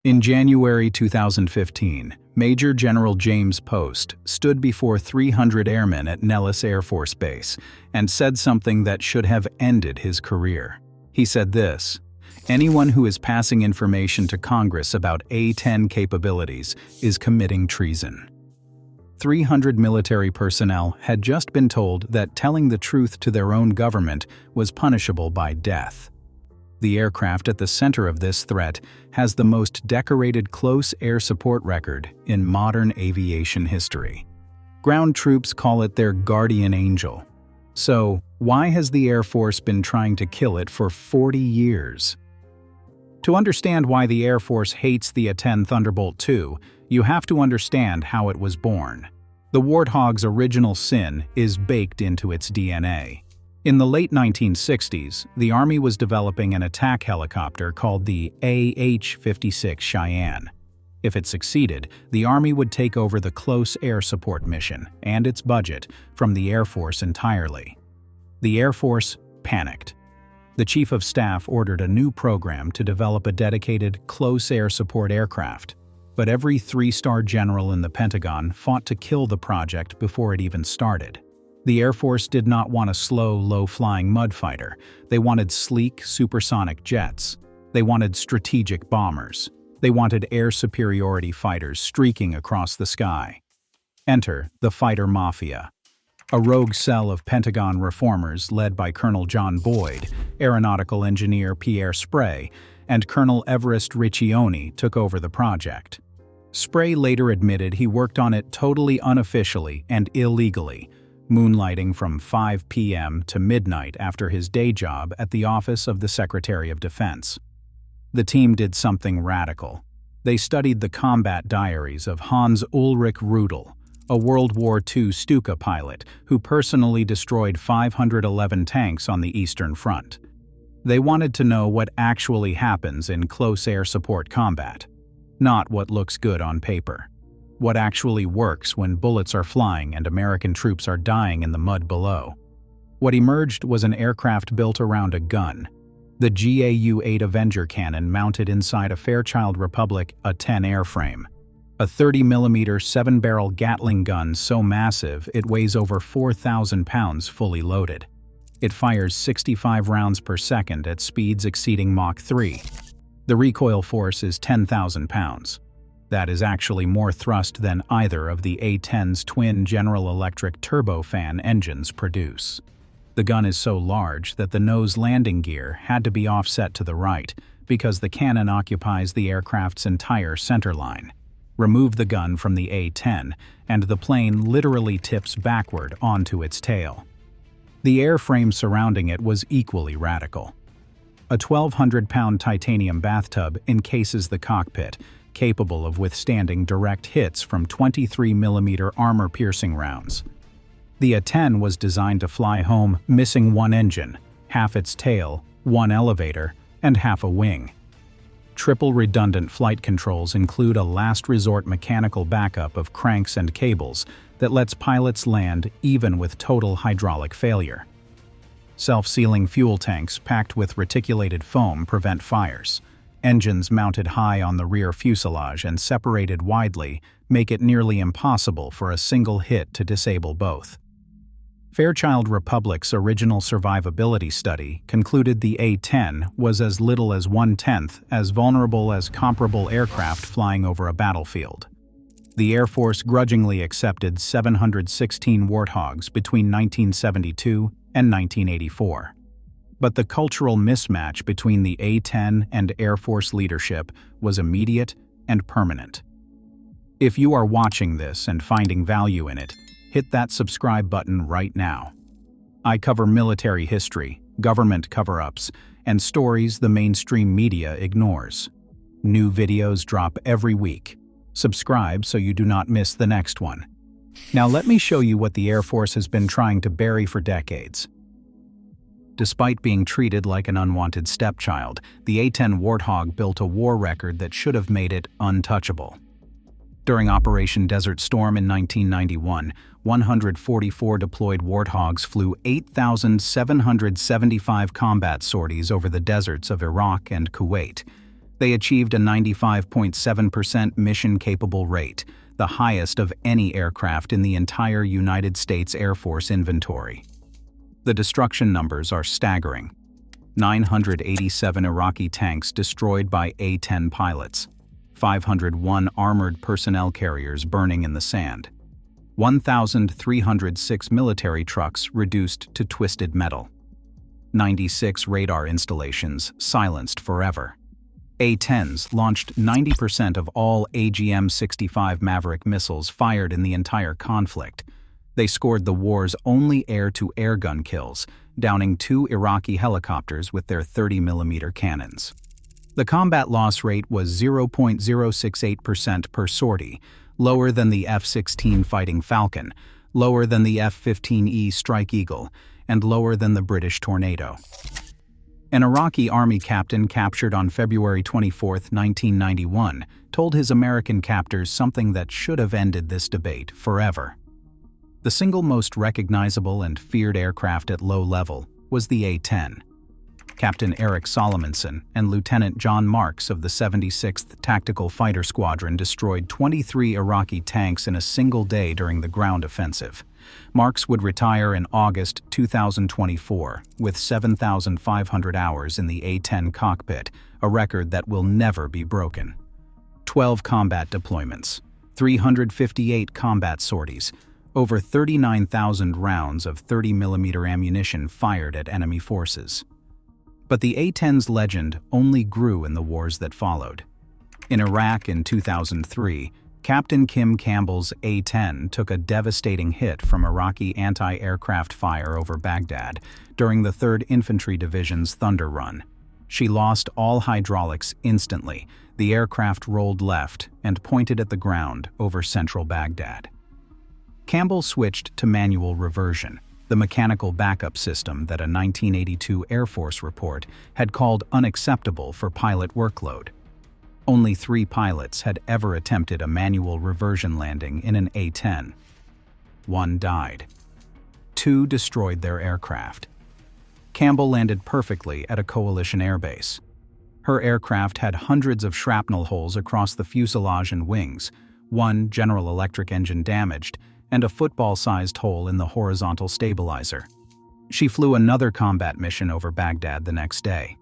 In January 2015, Major General James Post stood before 300 airmen at Nellis Air Force Base and said something that should have ended his career. He said this: "Anyone who is passing information to Congress about A-10 capabilities is committing treason." 300 military personnel had just been told that telling the truth to their own government was punishable by death. The aircraft at the center of this threat has the most decorated close air support record in modern aviation history. Ground troops call it their guardian angel. So, why has the Air Force been trying to kill it for 40 years? To understand why the Air Force hates the A-10 Thunderbolt II, you have to understand how it was born. The Warthog's original sin is baked into its DNA. In the late 1960s, the Army was developing an attack helicopter called the AH-56 Cheyenne. If it succeeded, the Army would take over the close air support mission and its budget from the Air Force entirely. The Air Force panicked. The Chief of Staff ordered a new program to develop a dedicated close air support aircraft, but every three-star general in the Pentagon fought to kill the project before it even started. The Air Force did not want a slow, low-flying mud fighter. They wanted sleek, supersonic jets. They wanted strategic bombers. They wanted air superiority fighters streaking across the sky. Enter the Fighter Mafia. A rogue cell of Pentagon reformers led by Colonel John Boyd, aeronautical engineer Pierre Sprey, and Colonel Everest Riccioni took over the project. Sprey later admitted he worked on it totally unofficially and illegally, moonlighting from 5 p.m. to midnight after his day job at the Office of the Secretary of Defense. The team did something radical. They studied the combat diaries of Hans Ulrich Rudel, a World War II Stuka pilot who personally destroyed 511 tanks on the Eastern Front. They wanted to know what actually happens in close air support combat, not what looks good on paper. What actually works when bullets are flying and American troops are dying in the mud below. What emerged was an aircraft built around a gun, the GAU-8 Avenger cannon mounted inside a Fairchild Republic A-10 airframe, a 30mm 7-barrel Gatling gun so massive it weighs over 4,000 pounds fully loaded. It fires 65 rounds per second at speeds exceeding Mach 3. The recoil force is 10,000 pounds. That is actually more thrust than either of the A-10's twin General Electric turbofan engines produce. The gun is so large that the nose landing gear had to be offset to the right because the cannon occupies the aircraft's entire centerline. Remove the gun from the A-10, and the plane literally tips backward onto its tail. The airframe surrounding it was equally radical. A 1,200-pound titanium bathtub encases the cockpit, capable of withstanding direct hits from 23mm armor-piercing rounds. The A-10 was designed to fly home missing one engine, half its tail, one elevator, and half a wing. Triple redundant flight controls include a last-resort mechanical backup of cranks and cables that lets pilots land even with total hydraulic failure. Self-sealing fuel tanks packed with reticulated foam prevent fires. Engines mounted high on the rear fuselage and separated widely make it nearly impossible for a single hit to disable both. Fairchild Republic's original survivability study concluded the A-10 was as little as 1/10 as vulnerable as comparable aircraft flying over a battlefield. The Air Force grudgingly accepted 716 Warthogs between 1972 and 1984. But the cultural mismatch between the A-10 and Air Force leadership was immediate and permanent. If you are watching this and finding value in it, hit that subscribe button right now. I cover military history, government cover-ups, and stories the mainstream media ignores. New videos drop every week. Subscribe so you do not miss the next one. Now let me show you what the Air Force has been trying to bury for decades. Despite being treated like an unwanted stepchild, the A-10 Warthog built a war record that should have made it untouchable. During Operation Desert Storm in 1991, 144 deployed Warthogs flew 8,775 combat sorties over the deserts of Iraq and Kuwait. They achieved a 95.7% mission-capable rate, the highest of any aircraft in the entire United States Air Force inventory. The destruction numbers are staggering. 987 Iraqi tanks destroyed by A-10 pilots, 501 armored personnel carriers burning in the sand, 1,306 military trucks reduced to twisted metal, 96 radar installations silenced forever. A-10s launched 90% of all AGM-65 Maverick missiles fired in the entire conflict. They scored the war's only air-to-air gun kills, downing 2 Iraqi helicopters with their 30mm cannons. The combat loss rate was 0.068% per sortie, lower than the F-16 Fighting Falcon, lower than the F-15E Strike Eagle, and lower than the British Tornado. An Iraqi Army captain captured on February 24, 1991, told his American captors something that should have ended this debate forever. The single most recognizable and feared aircraft at low level was the A-10. Captain Eric Solomonson and Lieutenant John Marks of the 76th Tactical Fighter Squadron destroyed 23 Iraqi tanks in a single day during the ground offensive. Marks would retire in August 2024 with 7,500 hours in the A-10 cockpit, a record that will never be broken. 12 combat deployments, 358 combat sorties, over 39,000 rounds of 30mm ammunition fired at enemy forces. But the A-10's legend only grew in the wars that followed. In Iraq in 2003, Captain Kim Campbell's A-10 took a devastating hit from Iraqi anti-aircraft fire over Baghdad during the 3rd Infantry Division's Thunder Run. She lost all hydraulics instantly. The aircraft rolled left and pointed at the ground over central Baghdad. Campbell switched to manual reversion, the mechanical backup system that a 1982 Air Force report had called unacceptable for pilot workload. Only 3 pilots had ever attempted a manual reversion landing in an A-10. 1 died. 2 destroyed their aircraft. Campbell landed perfectly at a coalition airbase. Her aircraft had hundreds of shrapnel holes across the fuselage and wings, 1 General Electric engine damaged, and a football-sized hole in the horizontal stabilizer. She flew another combat mission over Baghdad the next day.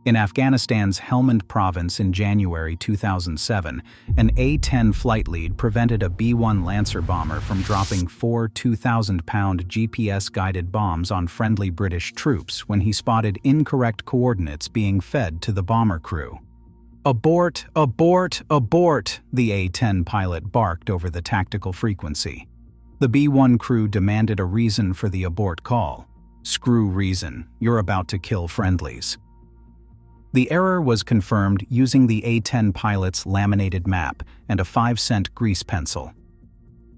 In Afghanistan's Helmand province in January 2007, an A-10 flight lead prevented a B-1 Lancer bomber from dropping 4 2,000-pound GPS-guided bombs on friendly British troops when he spotted incorrect coordinates being fed to the bomber crew. "Abort! Abort! Abort!" the A-10 pilot barked over the tactical frequency. The B-1 crew demanded a reason for the abort call. "Screw reason, you're about to kill friendlies." The error was confirmed using the A-10 pilot's laminated map and a 5-cent grease pencil.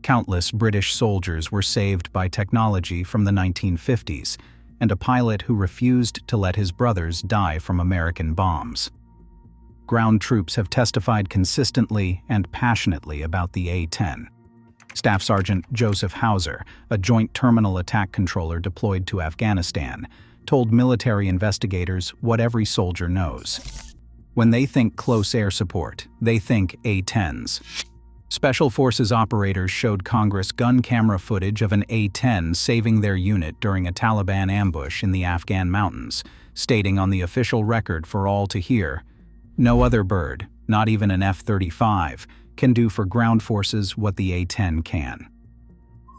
Countless British soldiers were saved by technology from the 1950s, and a pilot who refused to let his brothers die from American bombs. Ground troops have testified consistently and passionately about the A-10. Staff Sergeant Joseph Hauser, a Joint Terminal Attack Controller deployed to Afghanistan, told military investigators what every soldier knows. When they think close air support, they think A-10s. Special Forces operators showed Congress gun camera footage of an A-10 saving their unit during a Taliban ambush in the Afghan mountains, stating on the official record for all to hear, "No other bird, not even an F-35, can do for ground forces what the A-10 can."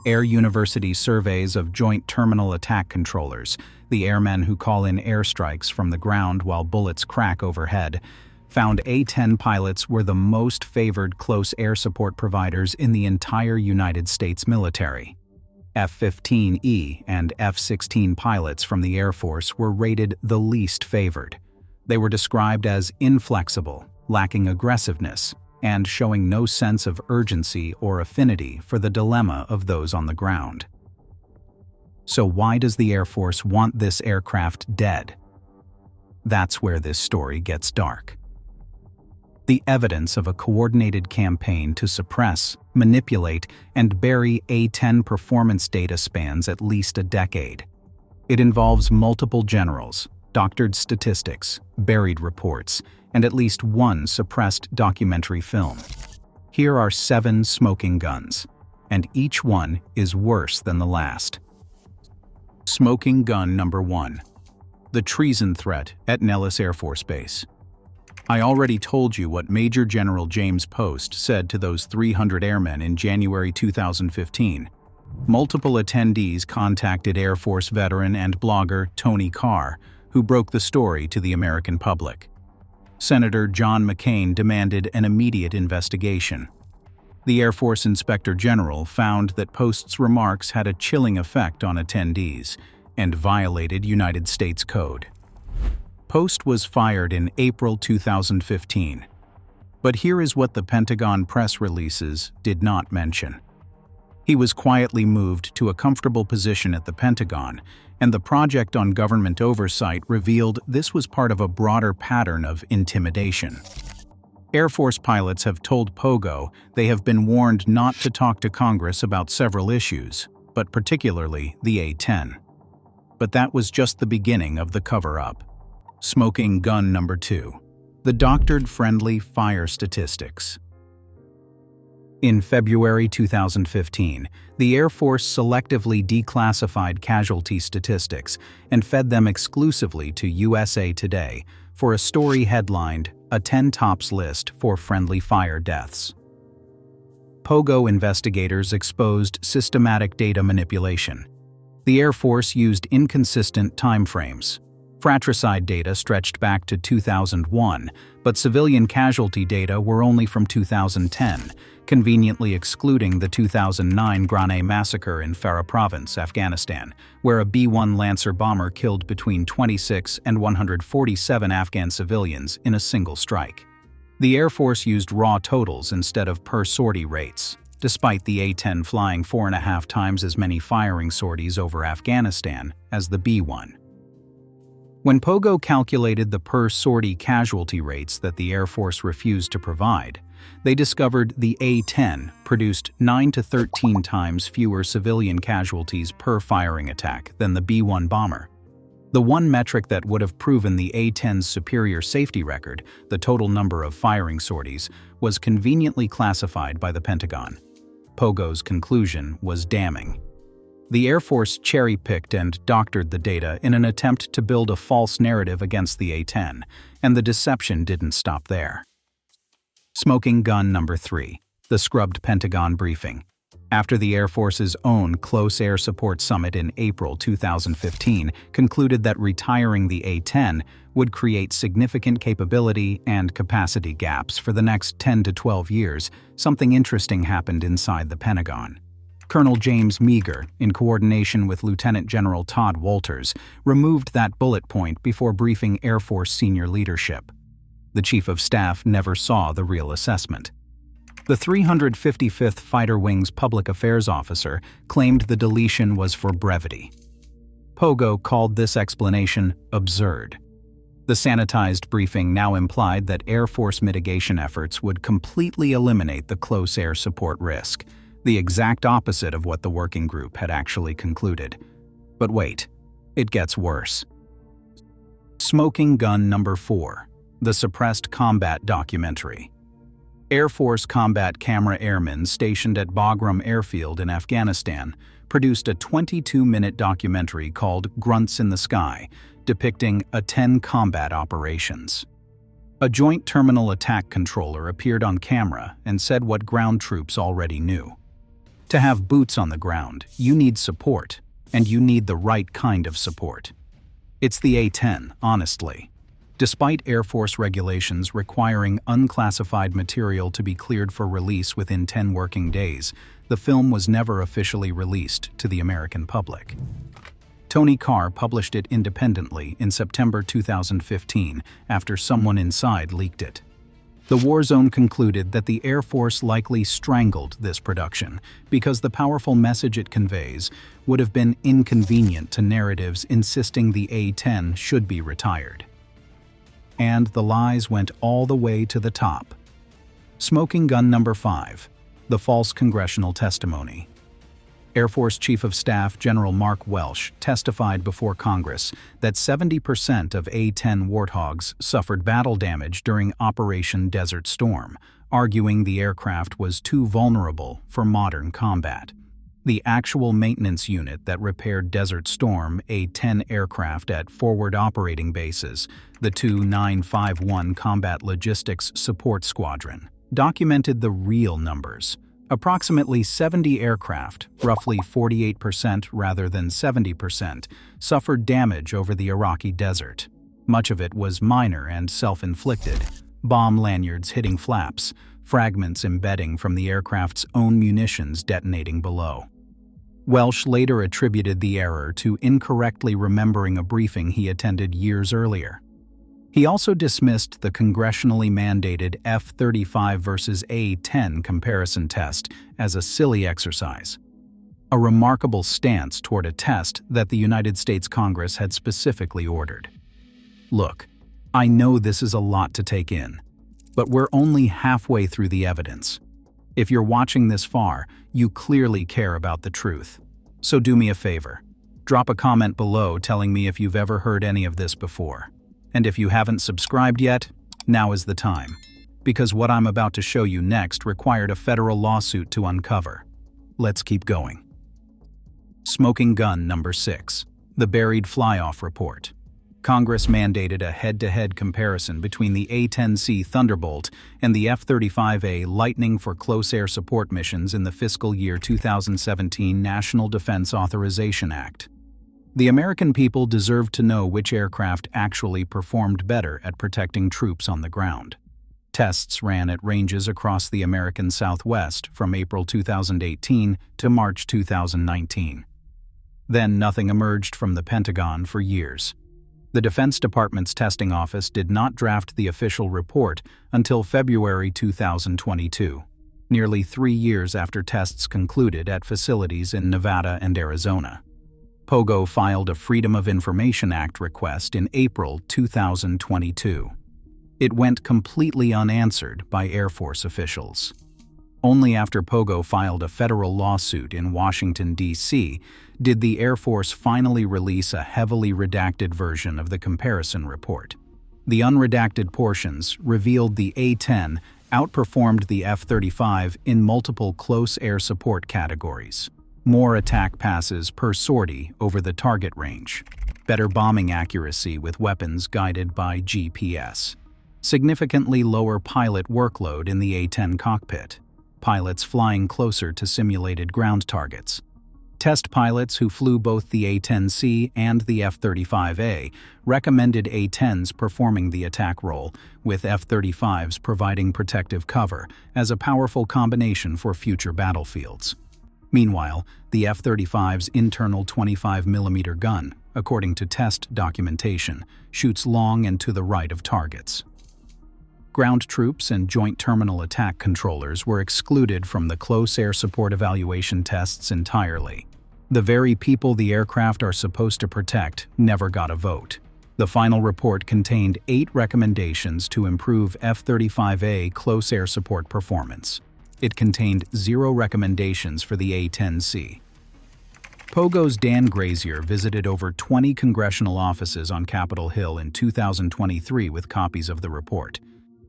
Air University surveys of Joint Terminal Attack Controllers, the airmen who call in airstrikes from the ground while bullets crack overhead, found A-10 pilots were the most favored close air support providers in the entire United States military. F-15E and F-16 pilots from the Air Force were rated the least favored. They were described as inflexible, lacking aggressiveness, and showing no sense of urgency or affinity for the dilemma of those on the ground. So why does the Air Force want this aircraft dead? That's where this story gets dark. The evidence of a coordinated campaign to suppress, manipulate, and bury A-10 performance data spans at least a decade. It involves multiple generals, doctored statistics, buried reports, and at least one suppressed documentary film. Here are 7 smoking guns, and each one is worse than the last. Smoking gun number 1. The treason threat at Nellis Air Force Base. I already told you what Major General James Post said to those 300 airmen in January 2015. Multiple attendees contacted Air Force veteran and blogger Tony Karl, who broke the story to the American public. Senator John McCain demanded an immediate investigation. The Air Force Inspector General found that Post's remarks had a chilling effect on attendees and violated United States Code. Post was fired in April 2015. But here is what the Pentagon press releases did not mention. He was quietly moved to a comfortable position at the Pentagon, and the Project on Government Oversight revealed this was part of a broader pattern of intimidation. Air Force pilots have told Pogo they have been warned not to talk to Congress about several issues, but particularly the A-10. But that was just the beginning of the cover-up. Smoking gun number 2. The doctored friendly fire statistics. In February 2015, the Air Force selectively declassified casualty statistics and fed them exclusively to USA Today for a story headlined, "A 10 Tops List for Friendly Fire Deaths." Pogo investigators exposed systematic data manipulation. The Air Force used inconsistent timeframes. Fratricide data stretched back to 2001, but civilian casualty data were only from 2010, conveniently excluding the 2009 Granay massacre in Farah Province, Afghanistan, where a B-1 Lancer bomber killed between 26 and 147 Afghan civilians in a single strike. The Air Force used raw totals instead of per-sortie rates, despite the A-10 flying 4.5 times as many firing sorties over Afghanistan as the B-1. When Pogo calculated the per-sortie casualty rates that the Air Force refused to provide, they discovered the A-10 produced 9 to 13 times fewer civilian casualties per firing attack than the B-1 bomber. The one metric that would have proven the A-10's superior safety record, the total number of firing sorties, was conveniently classified by the Pentagon. Pogo's conclusion was damning. The Air Force cherry-picked and doctored the data in an attempt to build a false narrative against the A-10, and the deception didn't stop there. Smoking gun number 3. The scrubbed Pentagon briefing. After the Air Force's own Close Air Support Summit in April 2015 concluded that retiring the A-10 would create significant capability and capacity gaps for the next 10 to 12 years, something interesting happened inside the Pentagon. Colonel James Meagher, in coordination with Lieutenant General Todd Walters, removed that bullet point before briefing Air Force senior leadership. The Chief of Staff never saw the real assessment. The 355th Fighter Wing's public affairs officer claimed the deletion was for brevity. Pogo called this explanation absurd. The sanitized briefing now implied that Air Force mitigation efforts would completely eliminate the close air support risk, the exact opposite of what the working group had actually concluded. But wait, it gets worse. Smoking gun number 4. The suppressed combat documentary. Air Force combat camera airmen stationed at Bagram Airfield in Afghanistan produced a 22-minute documentary called Grunts in the Sky, depicting A-10 combat operations. A joint terminal attack controller appeared on camera and said what ground troops already knew. To have boots on the ground, you need support, and you need the right kind of support. It's the A-10, honestly. Despite Air Force regulations requiring unclassified material to be cleared for release within 10 working days, the film was never officially released to the American public. Tony Karl published it independently in September 2015 after someone inside leaked it. The war zone concluded that the Air Force likely strangled this production because the powerful message it conveys would have been inconvenient to narratives insisting the A-10 should be retired. And the lies went all the way to the top. Smoking gun number 5. The false congressional testimony. Air Force Chief of Staff General Mark Welsh testified before Congress that 70% of A-10 Warthogs suffered battle damage during Operation Desert Storm, arguing the aircraft was too vulnerable for modern combat. The actual maintenance unit that repaired Desert Storm A-10 aircraft at forward operating bases, the 2951 Combat Logistics Support Squadron, documented the real numbers. Approximately 70 aircraft, roughly 48% rather than 70%, suffered damage over the Iraqi desert. Much of it was minor and self-inflicted, bomb lanyards hitting flaps, fragments embedding from the aircraft's own munitions detonating below. Welsh later attributed the error to incorrectly remembering a briefing he attended years earlier. He also dismissed the congressionally mandated F-35 versus A-10 comparison test as a silly exercise, a remarkable stance toward a test that the United States Congress had specifically ordered. Look, I know this is a lot to take in, but we're only halfway through the evidence. If you're watching this far, you clearly care about the truth. So do me a favor. Drop a comment below telling me if you've ever heard any of this before. And if you haven't subscribed yet, now is the time, because what I'm about to show you next required a federal lawsuit to uncover. Let's keep going. Smoking gun number 6, the buried flyoff report. Congress mandated a head-to-head comparison between the A-10C Thunderbolt and the F-35A Lightning for close air support missions in the fiscal year 2017 National Defense Authorization Act. The American people deserve to know which aircraft actually performed better at protecting troops on the ground. Tests ran at ranges across the American Southwest from April 2018 to March 2019. Then nothing emerged from the Pentagon for years. The Defense Department's testing office did not draft the official report until February 2022, nearly 3 years after tests concluded at facilities in Nevada and Arizona. Pogo filed a Freedom of Information Act request in April 2022. It went completely unanswered by Air Force officials. Only after Pogo filed a federal lawsuit in Washington, D.C., did the Air Force finally release a heavily redacted version of the comparison report. The unredacted portions revealed the A-10 outperformed the F-35 in multiple close air support categories. More attack passes per sortie over the target range. Better bombing accuracy with weapons guided by GPS. Significantly lower pilot workload in the A-10 cockpit. Pilots flying closer to simulated ground targets. Test pilots who flew both the A-10C and the F-35A recommended A-10s performing the attack role, with F-35s providing protective cover as a powerful combination for future battlefields. Meanwhile, the F-35's internal 25mm gun, according to test documentation, shoots long and to the right of targets. Ground troops and Joint Terminal Attack Controllers were excluded from the close air support evaluation tests entirely. The very people the aircraft are supposed to protect never got a vote. The final report contained 8 recommendations to improve F-35A close air support performance. It contained 0 recommendations for the A-10C. Pogo's Dan Grazier visited over 20 congressional offices on Capitol Hill in 2023 with copies of the report.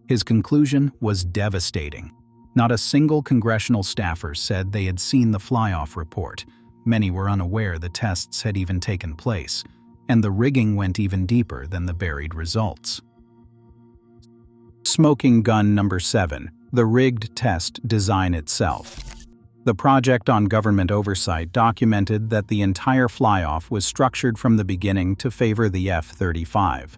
His conclusion was devastating. Not a single congressional staffer said they had seen the flyoff report. Many were unaware the tests had even taken place, and the rigging went even deeper than the buried results. Smoking gun number 7, the rigged test design itself. The Project on Government Oversight documented that the entire flyoff was structured from the beginning to favor the F-35.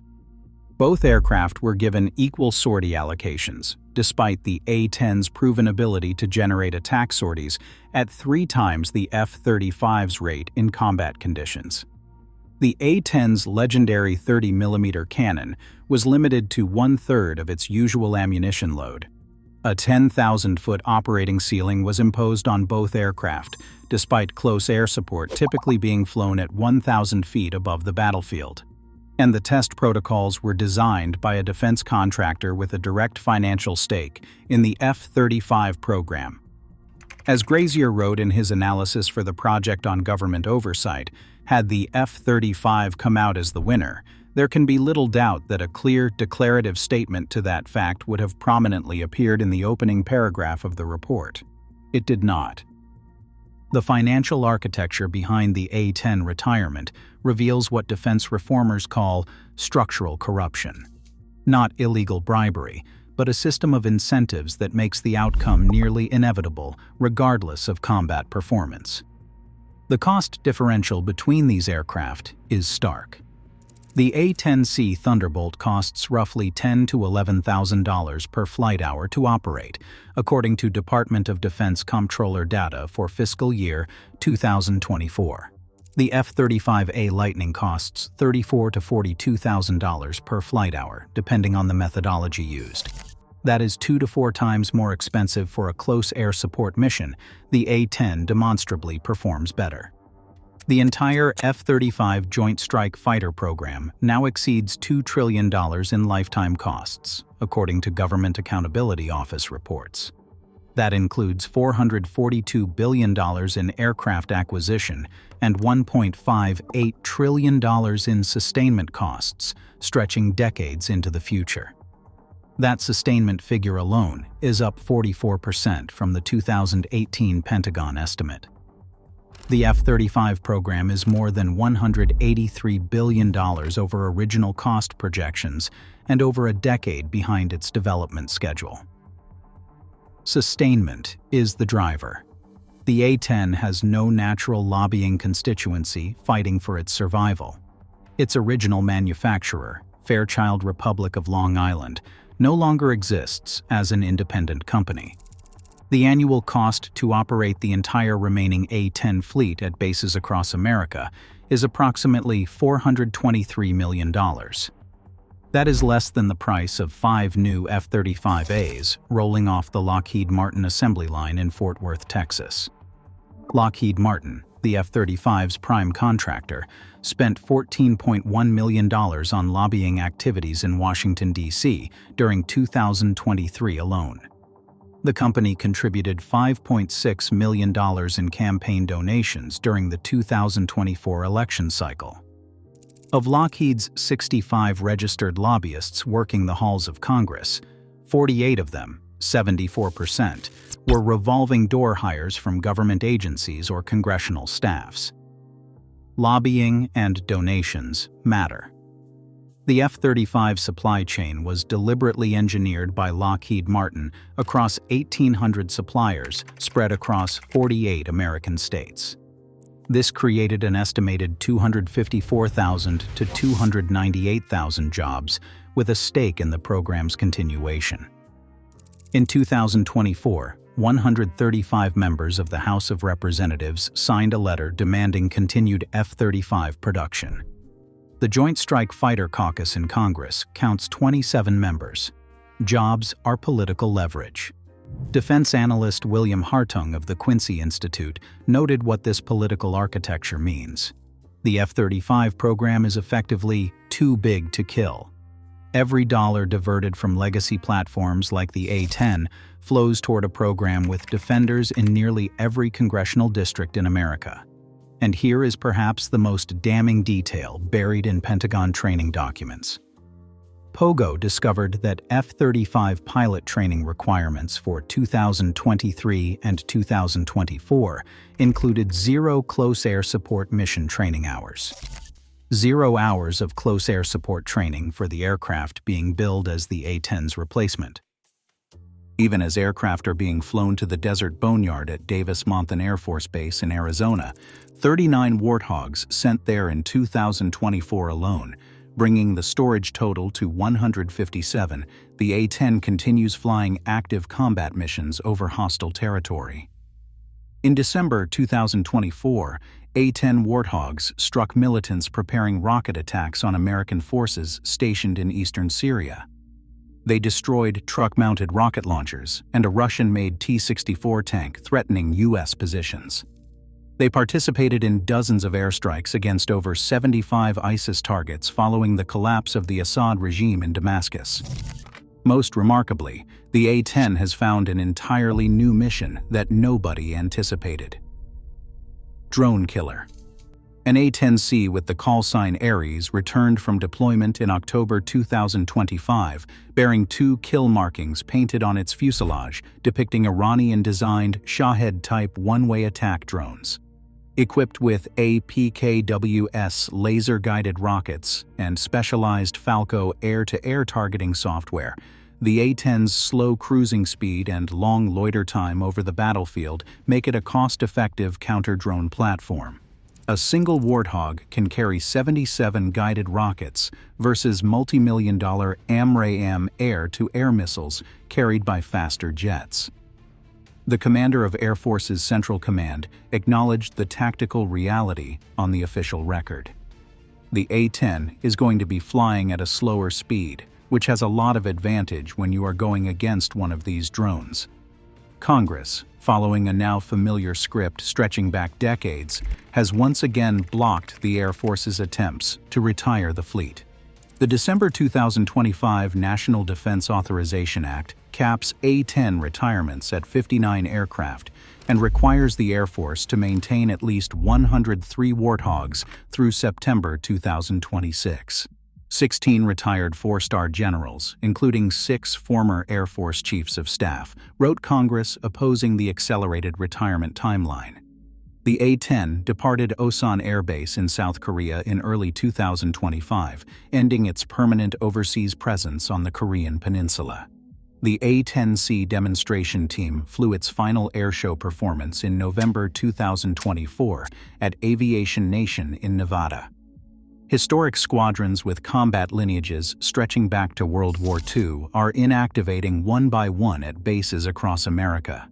Both aircraft were given equal sortie allocations, despite the A-10's proven ability to generate attack sorties at 3 times the F-35's rate in combat conditions. The A-10's legendary 30mm cannon was limited to 1/3 of its usual ammunition load. A 10,000-foot operating ceiling was imposed on both aircraft, despite close air support typically being flown at 1,000 feet above the battlefield. And the test protocols were designed by a defense contractor with a direct financial stake in the F-35 program. As Grazier wrote in his analysis for the Project on Government Oversight, had the F-35 come out as the winner, there can be little doubt that a clear, declarative statement to that fact would have prominently appeared in the opening paragraph of the report. It did not. The financial architecture behind the A-10 retirement reveals what defense reformers call structural corruption. Not illegal bribery, but a system of incentives that makes the outcome nearly inevitable, regardless of combat performance. The cost differential between these aircraft is stark. The A-10C Thunderbolt costs roughly $10,000 to $11,000 per flight hour to operate, according to Department of Defense Comptroller data for fiscal year 2024. The F-35A Lightning costs $34,000 to $42,000 per flight hour, depending on the methodology used. That is 2 to 4 times more expensive for a close air support mission. The A-10 demonstrably performs better. The entire F-35 Joint Strike Fighter program now exceeds $2 trillion in lifetime costs, according to Government Accountability Office reports. That includes $442 billion in aircraft acquisition and $1.58 trillion in sustainment costs, stretching decades into the future. That sustainment figure alone is up 44% from the 2018 Pentagon estimate. The F-35 program is more than $183 billion over original cost projections and over a decade behind its development schedule. Sustainment is the driver. The A-10 has no natural lobbying constituency fighting for its survival. Its original manufacturer, Fairchild Republic of Long Island, no longer exists as an independent company. The annual cost to operate the entire remaining A-10 fleet at bases across America is approximately $423 million. That is less than the price of 5 new F-35As rolling off the Lockheed Martin assembly line in Fort Worth, Texas. Lockheed Martin, the F-35's prime contractor, spent $14.1 million on lobbying activities in Washington, D.C. during 2023 alone. The company contributed $5.6 million in campaign donations during the 2024 election cycle. Of Lockheed's 65 registered lobbyists working the halls of Congress, 48 of them, 74%, were revolving door hires from government agencies or congressional staffs. Lobbying and donations matter. The F-35 supply chain was deliberately engineered by Lockheed Martin across 1,800 suppliers spread across 48 American states. This created an estimated 254,000 to 298,000 jobs with a stake in the program's continuation. In 2024, 135 members of the House of Representatives signed a letter demanding continued F-35 production. The Joint Strike Fighter Caucus in Congress counts 27 members. Jobs are political leverage. Defense analyst William Hartung of the Quincy Institute noted what this political architecture means. The F-35 program is effectively too big to kill. Every dollar diverted from legacy platforms like the A-10 flows toward a program with defenders in nearly every congressional district in America. And here is perhaps the most damning detail buried in Pentagon training documents. Pogo discovered that F-35 pilot training requirements for 2023 and 2024 included 0 close air support mission training hours. 0 hours of close air support training for the aircraft being billed as the A-10's replacement. Even as aircraft are being flown to the desert boneyard at Davis-Monthan Air Force Base in Arizona, 39 Warthogs sent there in 2024 alone, bringing the storage total to 157. The A-10 continues flying active combat missions over hostile territory. In December 2024, A-10 Warthogs struck militants preparing rocket attacks on American forces stationed in eastern Syria. They destroyed truck-mounted rocket launchers and a Russian-made T-64 tank threatening U.S. positions. They participated in dozens of airstrikes against over 75 ISIS targets following the collapse of the Assad regime in Damascus. Most remarkably, the A-10 has found an entirely new mission that nobody anticipated. Drone killer. An A-10C with the call sign Ares returned from deployment in October 2025, bearing 2 kill markings painted on its fuselage depicting Iranian-designed Shahed-type one-way attack drones. Equipped with APKWS laser-guided rockets and specialized Falco air-to-air targeting software, the A-10's slow cruising speed and long loiter time over the battlefield make it a cost-effective counter-drone platform. A single Warthog can carry 77 guided rockets versus multi-million-dollar AMRAAM air-to-air missiles carried by faster jets. The commander of Air Force's Central Command acknowledged the tactical reality on the official record. The A-10 is going to be flying at a slower speed, which has a lot of advantage when you are going against one of these drones. Congress, following a now familiar script stretching back decades, has once again blocked the Air Force's attempts to retire the fleet. The December 2025 National Defense Authorization Act caps A-10 retirements at 59 aircraft and requires the Air Force to maintain at least 103 Warthogs through September 2026. 16 retired 4-star generals, including 6 former Air Force Chiefs of Staff, wrote Congress opposing the accelerated retirement timeline. The A-10 departed Osan Air Base in South Korea in early 2025, ending its permanent overseas presence on the Korean peninsula. The A-10C demonstration team flew its final airshow performance in November 2024 at Aviation Nation in Nevada. Historic squadrons with combat lineages stretching back to World War II are inactivating one by one at bases across America.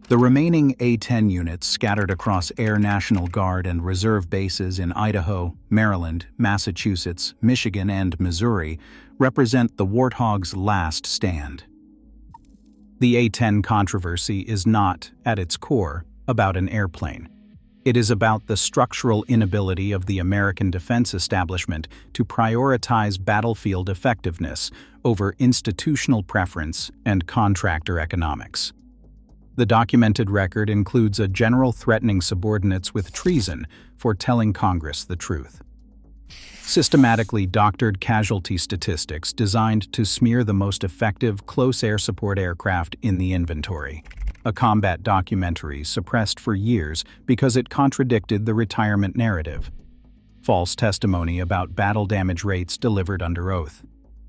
The remaining A-10 units scattered across Air National Guard and Reserve bases in Idaho, Maryland, Massachusetts, Michigan, and Missouri represent the Warthog's last stand. The A-10 controversy is not, at its core, about an airplane. It is about the structural inability of the American defense establishment to prioritize battlefield effectiveness over institutional preference and contractor economics. The documented record includes a general threatening subordinates with treason for telling Congress the truth. Systematically doctored casualty statistics designed to smear the most effective close air support aircraft in the inventory. A combat documentary suppressed for years because it contradicted the retirement narrative. False testimony about battle damage rates delivered under oath.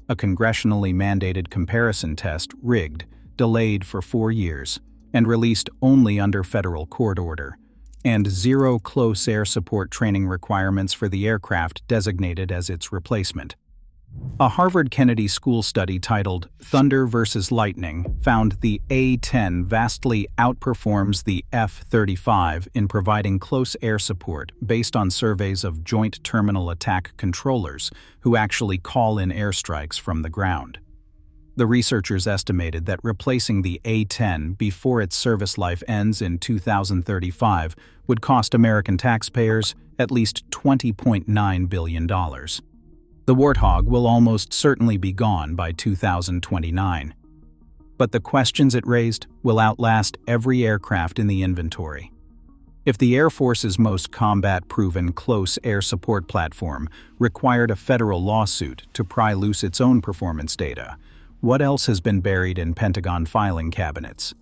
A congressionally mandated comparison test rigged, delayed for 4 years, and released only under federal court order. And 0 close air support training requirements for the aircraft designated as its replacement. A Harvard Kennedy School study titled Thunder versus Lightning found the A-10 vastly outperforms the F-35 in providing close air support based on surveys of Joint Terminal Attack Controllers who actually call in airstrikes from the ground. The researchers estimated that replacing the A-10 before its service life ends in 2035 would cost American taxpayers at least $20.9 billion. The Warthog will almost certainly be gone by 2029. But the questions it raised will outlast every aircraft in the inventory. If the Air Force's most combat-proven close air support platform required a federal lawsuit to pry loose its own performance data, what else has been buried in Pentagon filing cabinets?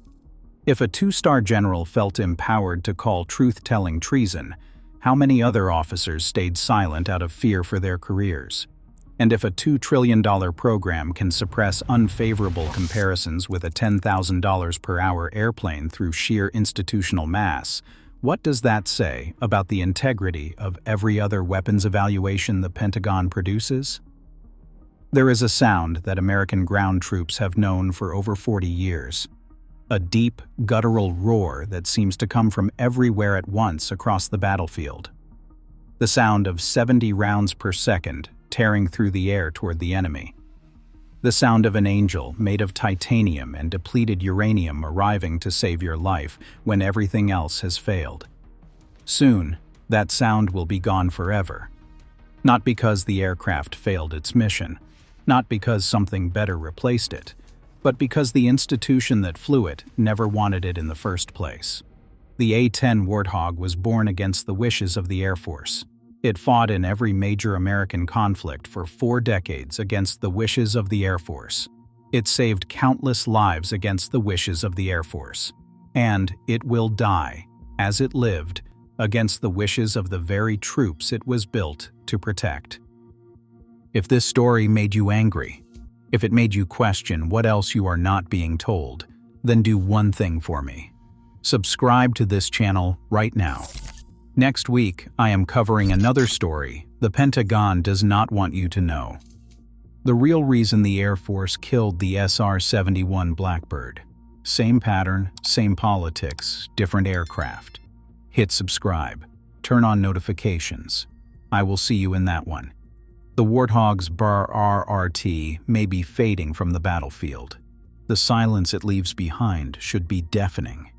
If a 2-star general felt empowered to call truth-telling treason, how many other officers stayed silent out of fear for their careers? And if a $2 trillion program can suppress unfavorable comparisons with a $10,000 per hour airplane through sheer institutional mass, what does that say about the integrity of every other weapons evaluation the Pentagon produces? There is a sound that American ground troops have known for over 40 years. A deep, guttural roar that seems to come from everywhere at once across the battlefield. The sound of 70 rounds per second tearing through the air toward the enemy. The sound of an angel made of titanium and depleted uranium arriving to save your life when everything else has failed. Soon, that sound will be gone forever. Not because the aircraft failed its mission, Not because something better replaced it, but because the institution that flew it never wanted it in the first place. The A-10 Warthog was born against the wishes of the Air Force. It fought in every major American conflict for 4 decades against the wishes of the Air Force. It saved countless lives against the wishes of the Air Force. And it will die, as it lived, against the wishes of the very troops it was built to protect. If this story made you angry, if it made you question what else you are not being told, then do one thing for me. Subscribe to this channel right now. Next week, I am covering another story the Pentagon does not want you to know. The real reason the Air Force killed the SR-71 Blackbird. Same pattern, same politics, different aircraft. Hit subscribe. Turn on notifications. I will see you in that one. The Warthog's RRRT may be fading from the battlefield. The silence it leaves behind should be deafening.